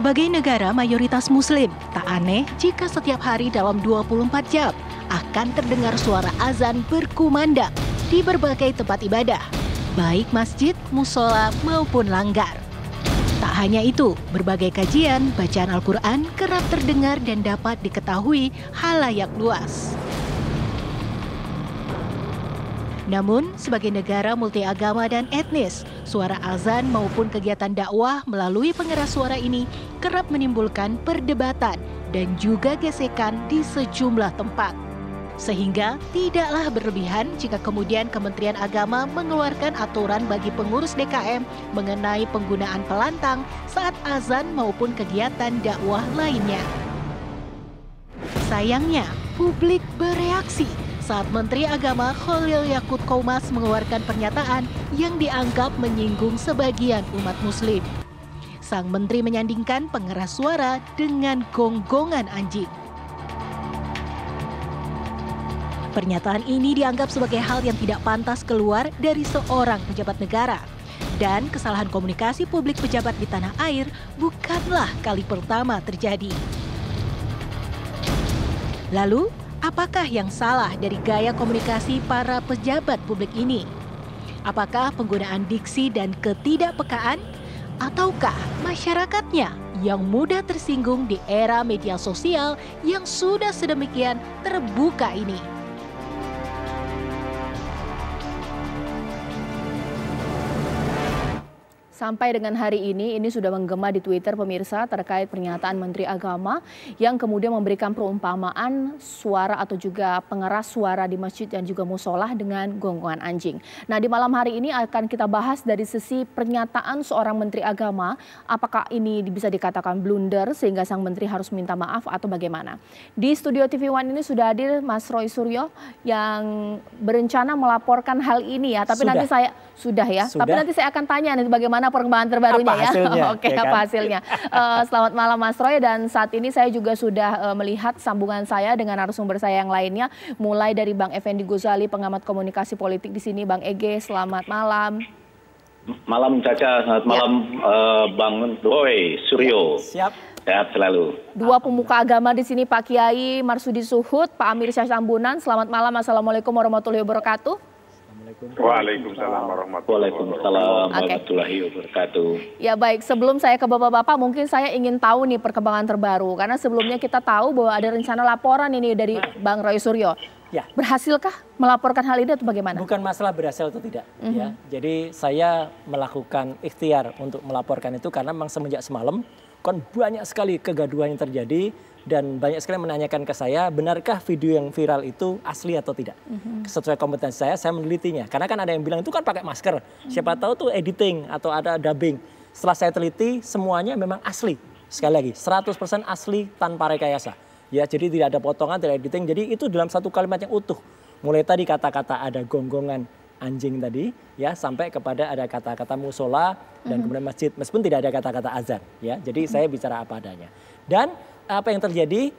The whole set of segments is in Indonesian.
Sebagai negara mayoritas muslim, tak aneh jika setiap hari dalam 24 jam akan terdengar suara azan berkumandang di berbagai tempat ibadah, baik masjid, musola maupun langgar. Tak hanya itu, berbagai kajian bacaan Al-Quran kerap terdengar dan dapat diketahui halayak luas. Namun, sebagai negara multiagama dan etnis, suara azan maupun kegiatan dakwah melalui pengeras suara ini kerap menimbulkan perdebatan dan juga gesekan di sejumlah tempat. Sehingga tidaklah berlebihan jika kemudian Kementerian Agama mengeluarkan aturan bagi pengurus DKM mengenai penggunaan pelantang saat azan maupun kegiatan dakwah lainnya. Sayangnya, publik bereaksi saat Menteri Agama Khalil Yaqutkaumas mengeluarkan pernyataan yang dianggap menyinggung sebagian umat muslim. Sang menteri menyandingkan pengeras suara dengan gonggongan anjing. Pernyataan ini dianggap sebagai hal yang tidak pantas keluar dari seorang pejabat negara. Dan kesalahan komunikasi publik pejabat di tanah air bukanlah kali pertama terjadi. Lalu, apakah yang salah dari gaya komunikasi para pejabat publik ini? Apakah penggunaan diksi dan ketidakpekaan? Ataukah masyarakatnya yang mudah tersinggung di era media sosial yang sudah sedemikian terbuka ini? Sampai dengan hari ini sudah menggema di Twitter pemirsa terkait pernyataan Menteri Agama yang kemudian memberikan perumpamaan suara atau juga pengeras suara di masjid dan juga musola dengan gonggongan anjing. Nah, di malam hari ini akan kita bahas dari sisi pernyataan seorang Menteri Agama, apakah ini bisa dikatakan blunder sehingga sang Menteri harus minta maaf atau bagaimana. Di studio TV One ini sudah hadir Mas Roy Suryo yang berencana melaporkan hal ini ya, tapi nanti saya tapi nanti saya akan tanya nanti bagaimana perkembangan terbarunya ya. Oke, apa hasilnya? Selamat malam Mas Roy, dan saat ini saya juga sudah melihat sambungan saya dengan narasumber saya yang lainnya, mulai dari Bang Effendi Ghazali, pengamat komunikasi politik di sini. Bang Ege, selamat malam. Malam Caca, selamat malam Bang Roy Suryo. Siap. Sehat selalu. Dua pemuka agama di sini, Pak Kiai Marsudi Suhud, Pak Amir Syah Tambunan. Selamat malam, assalamualaikum warahmatullahi wabarakatuh. Waalaikumsalam warahmatullahi wabarakatuh. Ya baik, sebelum saya ke Bapak-Bapak, mungkin saya ingin tahu nih perkembangan terbaru. Karena sebelumnya kita tahu bahwa ada rencana laporan ini dari Bang Roy Suryo. Ya. Berhasilkah melaporkan hal ini atau bagaimana? Bukan masalah berhasil atau tidak. Ya. Jadi saya melakukan ikhtiar untuk melaporkan itu karena memang semenjak semalam kan banyak sekali kegaduhan yang terjadi. Dan banyak sekali menanyakan ke saya, benarkah video yang viral itu asli atau tidak? Sesuai kompetensi saya menelitinya. Karena kan ada yang bilang itu kan pakai masker. Siapa tahu tuh editing atau ada dubbing. Setelah saya teliti, semuanya memang asli. Sekali lagi, 100% asli tanpa rekayasa. Ya, jadi tidak ada potongan, tidak editing. Jadi itu dalam satu kalimat yang utuh. Mulai tadi kata-kata ada gonggongan anjing tadi, ya, sampai kepada ada kata-kata musola dan kemudian masjid. Meskipun tidak ada kata-kata azan. Ya, jadi saya bicara apa adanya. Dan apa yang terjadi,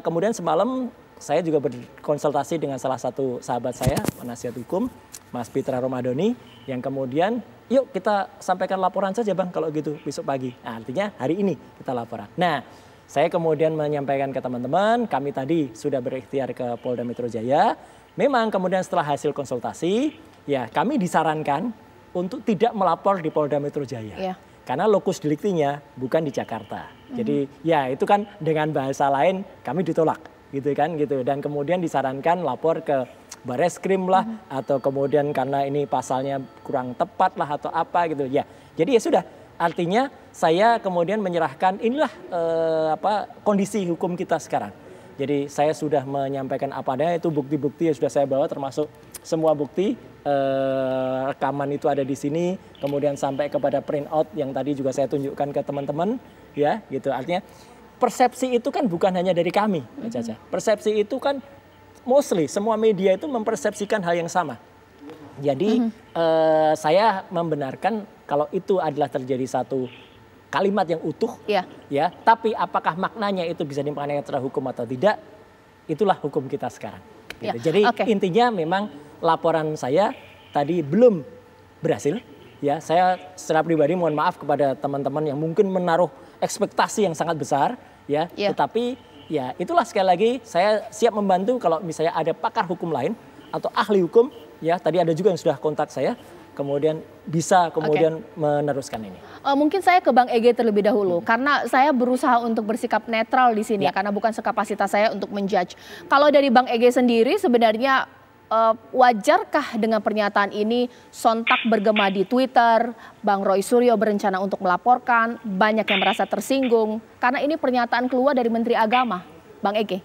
kemudian semalam saya juga berkonsultasi dengan salah satu sahabat saya, penasihat hukum, Mas Pitra Romadoni, yang kemudian yuk kita sampaikan laporan saja Bang kalau gitu besok pagi. Nah, artinya hari ini kita laporan. Nah, saya kemudian menyampaikan ke teman-teman, kami tadi sudah berikhtiar ke Polda Metro Jaya. Memang kemudian setelah hasil konsultasi, ya kami disarankan untuk tidak melapor di Polda Metro Jaya. Yeah. Karena lokus deliktinya bukan di Jakarta. Jadi ya itu kan dengan bahasa lain kami ditolak gitu kan gitu. Dan kemudian disarankan lapor ke Bareskrim lah atau kemudian karena ini pasalnya kurang tepat lah atau apa gitu ya. Jadi ya sudah, artinya saya kemudian menyerahkan inilah kondisi hukum kita sekarang. Jadi saya sudah menyampaikan apa adanya, itu bukti-bukti yang sudah saya bawa termasuk semua bukti rekaman itu ada di sini, kemudian sampai kepada print out yang tadi juga saya tunjukkan ke teman-teman, ya gitu. Artinya persepsi itu kan bukan hanya dari kami, Caca. Persepsi itu kan mostly semua media itu mempersepsikan hal yang sama. Jadi saya membenarkan kalau itu adalah terjadi satu kalimat yang utuh, ya. Tapi apakah maknanya itu bisa dimaknai secara hukum atau tidak? Itulah hukum kita sekarang. Gitu. Jadi intinya memang laporan saya tadi belum berhasil. Ya, saya secara pribadi mohon maaf kepada teman-teman yang mungkin menaruh ekspektasi yang sangat besar, ya. Tetapi ya itulah sekali lagi saya siap membantu kalau misalnya ada pakar hukum lain atau ahli hukum, ya tadi ada juga yang sudah kontak saya, kemudian bisa meneruskan ini. Mungkin saya ke Bang Ege terlebih dahulu, karena saya berusaha untuk bersikap netral di sini, karena bukan sekapasitas saya untuk menjudge. Kalau dari Bang Ege sendiri sebenarnya wajarkah dengan pernyataan ini sontak bergema di Twitter, Bang Roy Suryo berencana untuk melaporkan, banyak yang merasa tersinggung, karena ini pernyataan keluar dari Menteri Agama, Bang Ege?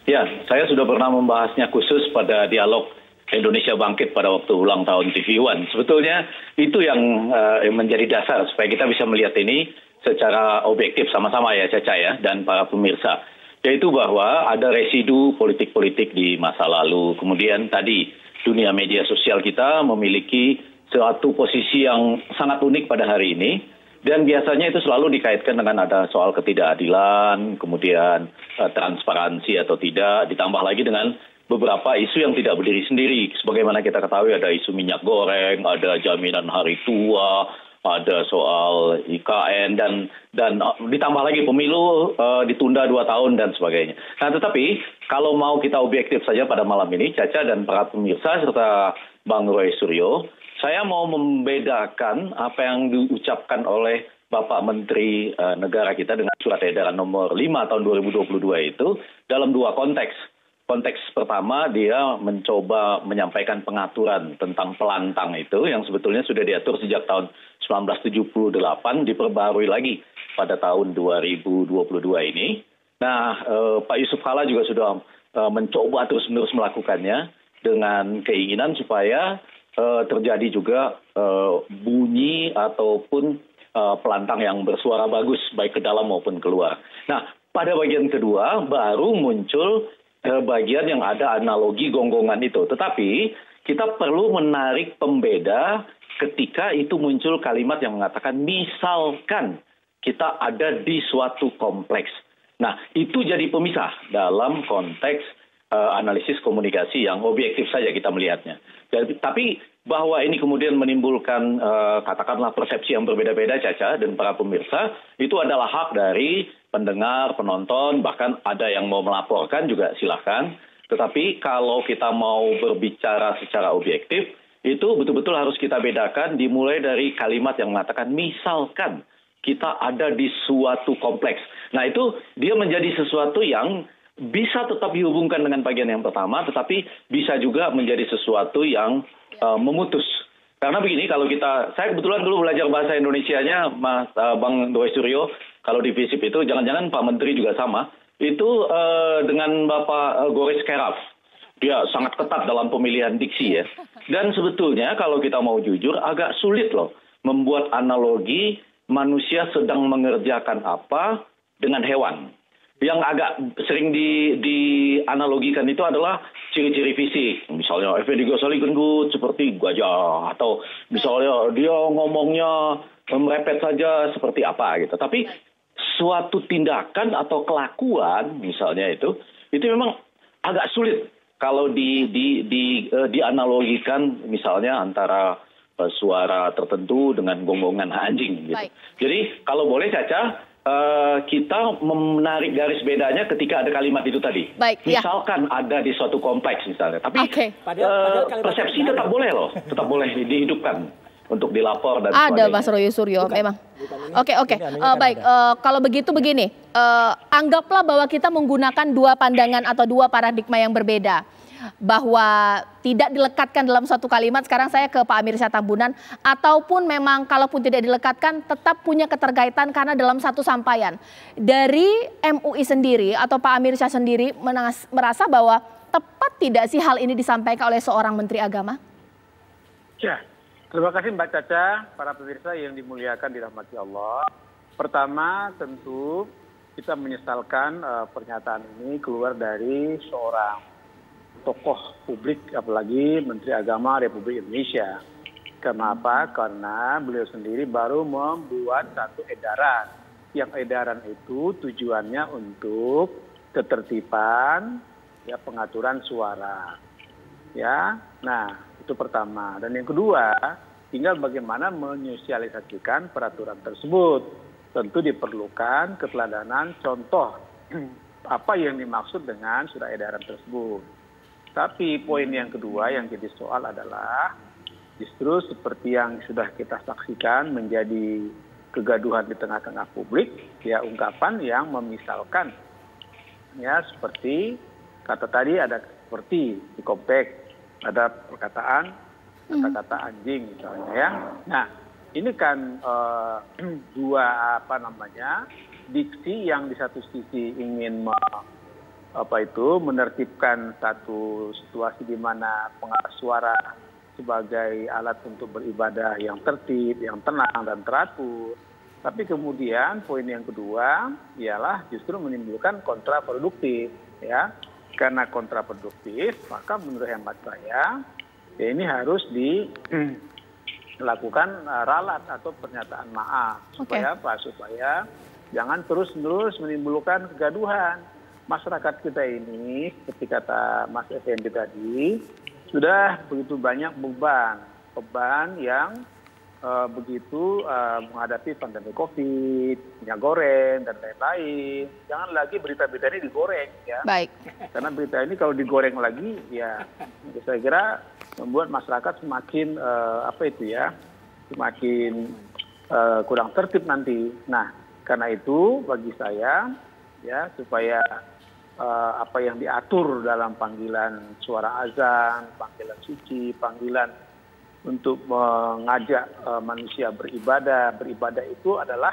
Ya, saya sudah pernah membahasnya khusus pada dialog Indonesia Bangkit pada waktu ulang tahun TV One. Sebetulnya itu yang menjadi dasar supaya kita bisa melihat ini secara objektif sama-sama ya Caca ya dan para pemirsa. Yaitu bahwa ada residu politik-politik di masa lalu. Kemudian tadi dunia media sosial kita memiliki suatu posisi yang sangat unik pada hari ini. Dan biasanya itu selalu dikaitkan dengan ada soal ketidakadilan, kemudian transparansi atau tidak, ditambah lagi dengan beberapa isu yang tidak berdiri sendiri. Sebagaimana kita ketahui ada isu minyak goreng, ada jaminan hari tua, ada soal IKN, dan ditambah lagi pemilu ditunda 2 tahun dan sebagainya. Nah tetapi kalau mau kita objektif saja pada malam ini, Caca dan para pemirsa serta Bang Roy Suryo, saya mau membedakan apa yang diucapkan oleh Bapak Menteri Negara kita dengan surat edaran nomor 5 tahun 2022 itu dalam 2 konteks. Konteks pertama dia mencoba menyampaikan pengaturan tentang pelantang itu yang sebetulnya sudah diatur sejak tahun 1978, diperbarui lagi pada tahun 2022 ini. Nah, Pak Yusuf Kalla juga sudah mencoba terus-menerus melakukannya dengan keinginan supaya terjadi juga bunyi ataupun pelantang yang bersuara bagus baik ke dalam maupun keluar. Nah, pada bagian kedua baru muncul bagian yang ada analogi gonggongan itu. Tetapi kita perlu menarik pembeda ketika itu muncul kalimat yang mengatakan misalkan kita ada di suatu kompleks. Nah, itu jadi pemisah dalam konteks analisis komunikasi yang objektif saja kita melihatnya. Tapi bahwa ini kemudian menimbulkan katakanlah persepsi yang berbeda-beda Caca dan para pemirsa, itu adalah hak dari pendengar, penonton, bahkan ada yang mau melaporkan juga silahkan. Tetapi kalau kita mau berbicara secara objektif, itu betul-betul harus kita bedakan dimulai dari kalimat yang mengatakan misalkan kita ada di suatu kompleks. Nah itu dia menjadi sesuatu yang bisa tetap dihubungkan dengan bagian yang pertama, tetapi bisa juga menjadi sesuatu yang memutus. Karena begini, kalau saya kebetulan dulu belajar bahasa Indonesianya, Mas Bang Roy Suryo, kalau di FISIP itu, jangan-jangan Pak Menteri juga sama, itu dengan Bapak Goris Keraf. Dia sangat ketat dalam pemilihan diksi ya. Dan sebetulnya kalau kita mau jujur, agak sulit loh membuat analogi manusia sedang mengerjakan apa dengan hewan. Yang agak sering dianalogikan itu adalah ciri-ciri fisik. Misalnya Effendi Ghazali gendut seperti gajah. Atau misalnya dia ngomongnya merepet saja seperti apa gitu. Tapi suatu tindakan atau kelakuan misalnya itu memang agak sulit kalau dianalogikan misalnya antara suara tertentu dengan gonggongan anjing gitu. Jadi kalau boleh Caca, kita menarik garis bedanya ketika ada kalimat itu tadi. Misalkan ada di suatu kompleks misalnya. Tapi persepsi tetap boleh loh. Tetap boleh dihidupkan untuk dilapor dan sebagainya. Ada Mas Roy Suryo memang. Oke. Baik, kalau begitu begini. Anggaplah bahwa kita menggunakan 2 pandangan atau 2 paradigma yang berbeda. Bahwa tidak dilekatkan dalam satu kalimat, sekarang saya ke Pak Amir Syah Tambunan, ataupun memang kalaupun tidak dilekatkan tetap punya keterkaitan karena dalam satu sampaian. Dari MUI sendiri atau Pak Amir Syah sendiri merasa bahwa tepat tidak sih hal ini disampaikan oleh seorang Menteri Agama? Ya, terima kasih Mbak Caca, para pemirsa yang dimuliakan dirahmati Allah. Pertama tentu kita menyesalkan pernyataan ini keluar dari seorang tokoh publik, apalagi Menteri Agama Republik Indonesia. Kenapa? Karena beliau sendiri baru membuat satu edaran. Yang edaran itu tujuannya untuk ketertiban, ya, pengaturan suara. Ya, nah itu pertama. Dan yang kedua, tinggal bagaimana menyosialisasikan peraturan tersebut. tentu diperlukan keteladanan contoh apa yang dimaksud dengan surat edaran tersebut. Tapi poin yang kedua yang jadi soal adalah justru seperti yang sudah kita saksikan menjadi kegaduhan di tengah-tengah publik, ya ungkapan yang memisalkan, ya seperti kata tadi ada seperti di Komplek ada perkataan kata-kata anjing misalnya ya. Nah ini kan dua diksi yang di satu sisi ingin menertibkan satu situasi di mana pengeras suara sebagai alat untuk beribadah yang tertib, yang tenang dan teratur. Tapi kemudian poin yang kedua ialah justru menimbulkan kontraproduktif, ya. Karena kontraproduktif, maka menurut hemat saya ya ini harus dilakukan ralat atau pernyataan maaf supaya apa? Supaya jangan terus-menerus menimbulkan kegaduhan. Masyarakat kita ini, seperti kata Mas Effendi tadi, sudah begitu banyak beban yang begitu menghadapi pandemi COVID, minyak goreng dan lain-lain. Jangan lagi berita-berita ini digoreng, ya. Baik. Karena berita ini kalau digoreng lagi, ya saya kira membuat masyarakat semakin semakin kurang tertib nanti. Nah, karena itu bagi saya, ya supaya apa yang diatur dalam panggilan suara azan, panggilan suci, panggilan untuk mengajak manusia beribadah itu adalah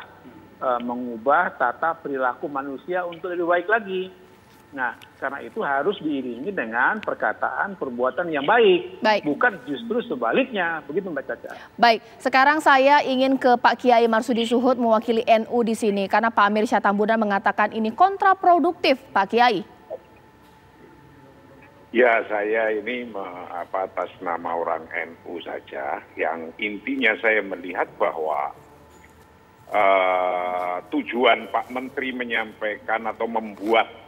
mengubah tata perilaku manusia untuk lebih baik lagi. Nah, karena itu harus diiringi dengan perkataan perbuatan yang baik. Bukan justru sebaliknya. Begitu Mbak Caca. Baik, sekarang saya ingin ke Pak Kiai Marsudi Suhud mewakili NU di sini. Karena Pak Amir Syah Tambunan mengatakan ini kontraproduktif, Pak Kiai. Ya, saya ini atas nama orang NU saja, yang intinya saya melihat bahwa tujuan Pak Menteri menyampaikan atau membuat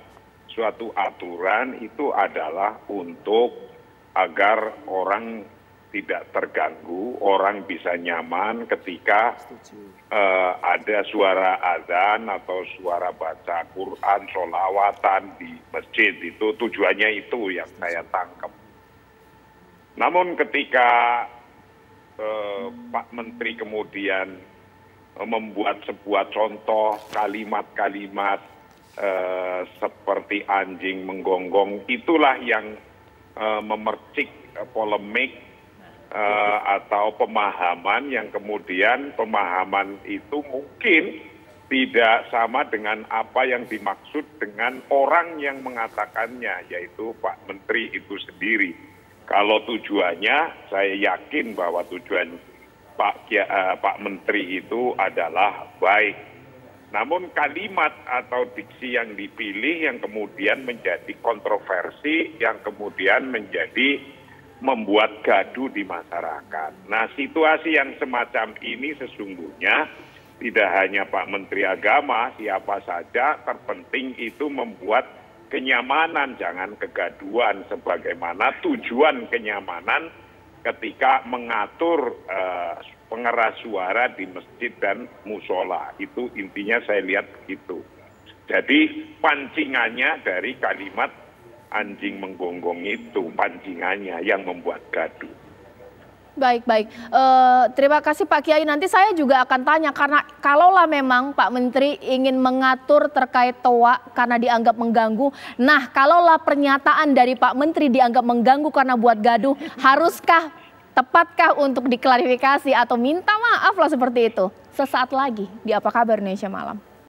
suatu aturan itu adalah untuk agar orang tidak terganggu, orang bisa nyaman ketika ada suara azan atau suara baca Quran, sholawatan di masjid. Itu tujuannya itu yang saya tangkap. Namun ketika Pak Menteri kemudian membuat sebuah contoh kalimat-kalimat seperti anjing menggonggong, itulah yang memercik polemik atau pemahaman yang kemudian pemahaman itu mungkin tidak sama dengan apa yang dimaksud dengan orang yang mengatakannya, yaitu Pak Menteri itu sendiri. Kalau tujuannya, saya yakin bahwa tujuan Pak Menteri itu adalah baik. Namun kalimat atau diksi yang dipilih yang kemudian menjadi kontroversi, yang kemudian membuat gaduh di masyarakat. Nah, situasi yang semacam ini sesungguhnya tidak hanya Pak Menteri Agama, siapa saja, terpenting itu membuat kenyamanan, jangan kegaduhan, sebagaimana tujuan kenyamanan ketika mengatur pengeras suara di masjid dan musola. Itu intinya saya lihat begitu. Jadi pancingannya dari kalimat anjing menggonggong itu, pancingannya yang membuat gaduh. Baik. Terima kasih Pak Kiai. Nanti saya juga akan tanya, karena kalaulah memang Pak Menteri ingin mengatur terkait toa karena dianggap mengganggu. Nah, kalaulah pernyataan dari Pak Menteri dianggap mengganggu karena buat gaduh, haruskah, tepatkah untuk diklarifikasi atau minta maaf lah seperti itu? Sesaat lagi di Apa Kabar Indonesia Malam.